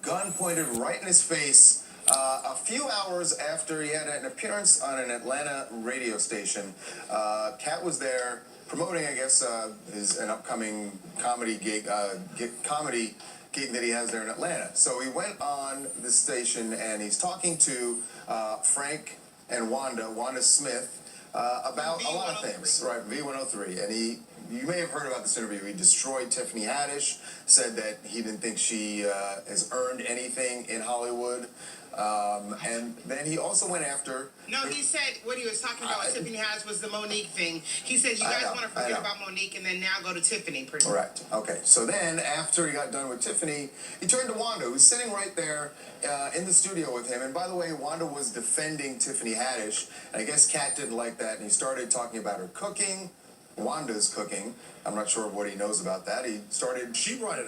gun pointed right in his face a few hours after he had an appearance on an Atlanta radio station. Cat was there promoting, I guess, an upcoming comedy gig that he has there in Atlanta. So he went on the station and he's talking to Frank and Wanda Smith, about a lot of things, right? V103, and you may have heard about this interview. He destroyed Tiffany Haddish, said that he didn't think she has earned anything in Hollywood, and then he also went after. No, he said what he was talking about with Tiffany Haddish was the Monique thing. He said you guys want to forget about Monique and then now go to Tiffany. Correct. Okay. So then after he got done with Tiffany, he turned to Wanda, who's sitting right there in the studio with him. And by the way, Wanda was defending Tiffany Haddish, and I guess Kat didn't like that, and he started talking about her cooking. Wanda's cooking. I'm not sure what he knows about that. He started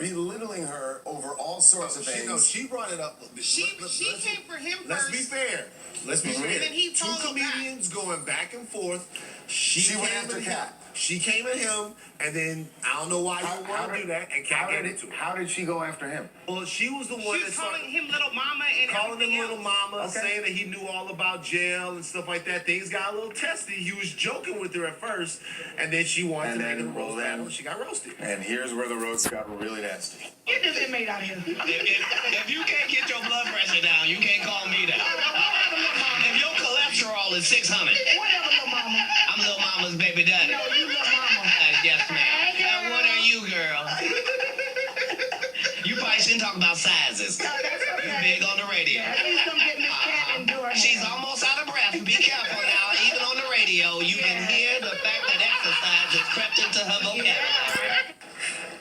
belittling her over all sorts of things. She brought it up. She came for him first. Let's be fair. And then he Two comedians going back and forth. She went after Kat. She came at him, and then I don't know why you want to do that, and Kat got into it. How did she go after him? Well, she was the one that was calling him little mama and calling him little mama, okay, saying that he knew all about jail and stuff like that. Things got a little testy. He was joking with her at first, and then she wanted to make him roast battle. She got roasted. And here's where the roast got really nasty. Get this inmate out here. If you can't get your blood pressure down, you can't call me down. If your cholesterol is 600, Whatever, little mama. I'm little mama's baby daddy. No, you little mama. Yes, ma'am. And what are you, girl? You probably shouldn't talk about sizes. No, that's okay. You big on the radio. Please don't get Miss Cat and do her She's hair. almost out of breath. Be careful now. Even on the radio, you can hear the fact that exercise has crept into her vocabulary.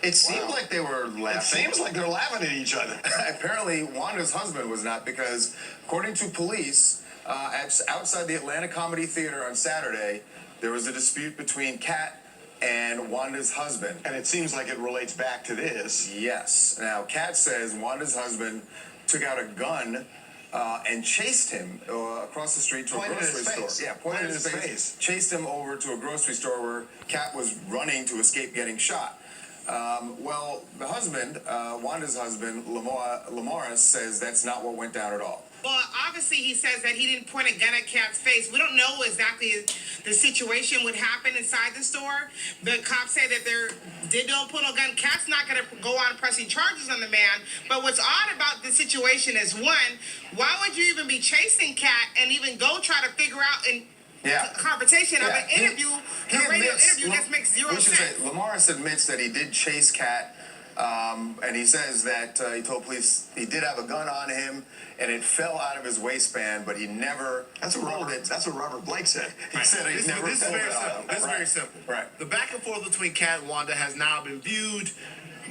It seemed like they were laughing. It seems like they're laughing at each other. Apparently, Wanda's husband was not, because according to police, outside the Atlanta Comedy Theater on Saturday, there was a dispute between Kat and Wanda's husband. And it seems like it relates back to this. Yes. Now, Kat says Wanda's husband took out a gun and chased him across the street to a grocery store. Yeah, pointed in his face. Chased him over to a grocery store where Kat was running to escape getting shot. Well, the husband, Wanda's husband, Lamar, says that's not what went down at all. Well, obviously he says that he didn't point a gun at Kat's face. We don't know exactly the situation would happen inside the store. The cops say that they don't put no gun. Kat's not going to go on pressing charges on the man. But what's odd about the situation is, one, why would you even be chasing Kat and even go try to figure out conversation of an interview, a radio interview? That makes zero sense. Lamar admits that he did chase Kat, and he says that he told police he did have a gun on him, and it fell out of his waistband, but he never pulled it. That's what Robert Blake said. He said he never pulled it out. This is very simple. Right. The back and forth between Kat and Wanda has now been viewed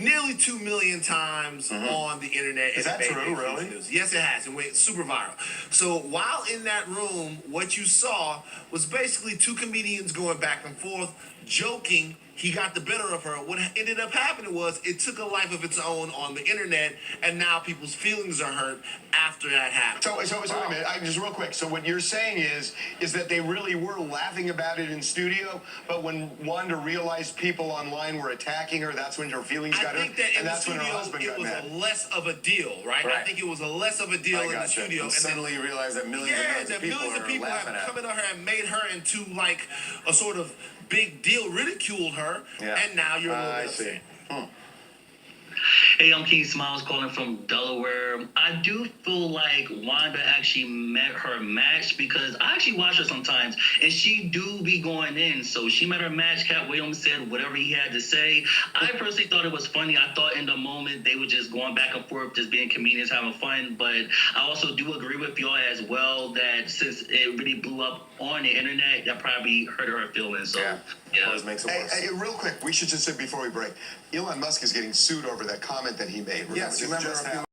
nearly 2 million times on the internet. Is that true, really? Yes, it has. It went super viral. So while in that room, what you saw was basically two comedians going back and forth, joking. He got the better of her. What ended up happening was it took a life of its own on the internet, and now people's feelings are hurt after that happened. So wait a minute, just real quick. So what you're saying is that they really were laughing about it in studio, but when Wanda realized people online were attacking her, that's when her feelings got hurt, and that's when her husband got mad. It was less of a deal, right? I think it was a less of a deal in the studio. And suddenly you realize that millions of people have come at her and made her into like a sort of big deal, ridiculed her, and now you're a little bit upset. Hey, I'm Keem Smilez calling from Delaware. I do feel like Wanda actually met her match, because I actually watch her sometimes, and she do be going in. So she met her match. Cat Williams said whatever he had to say. I personally thought it was funny. I thought in the moment they were just going back and forth, just being comedians, having fun. But I also do agree with y'all as well that since it really blew up on the internet, that probably hurt her feelings. So always makes it worse. Hey, real quick, we should just say before we break, Elon Musk is getting sued over that comment that he made. Yes, you remember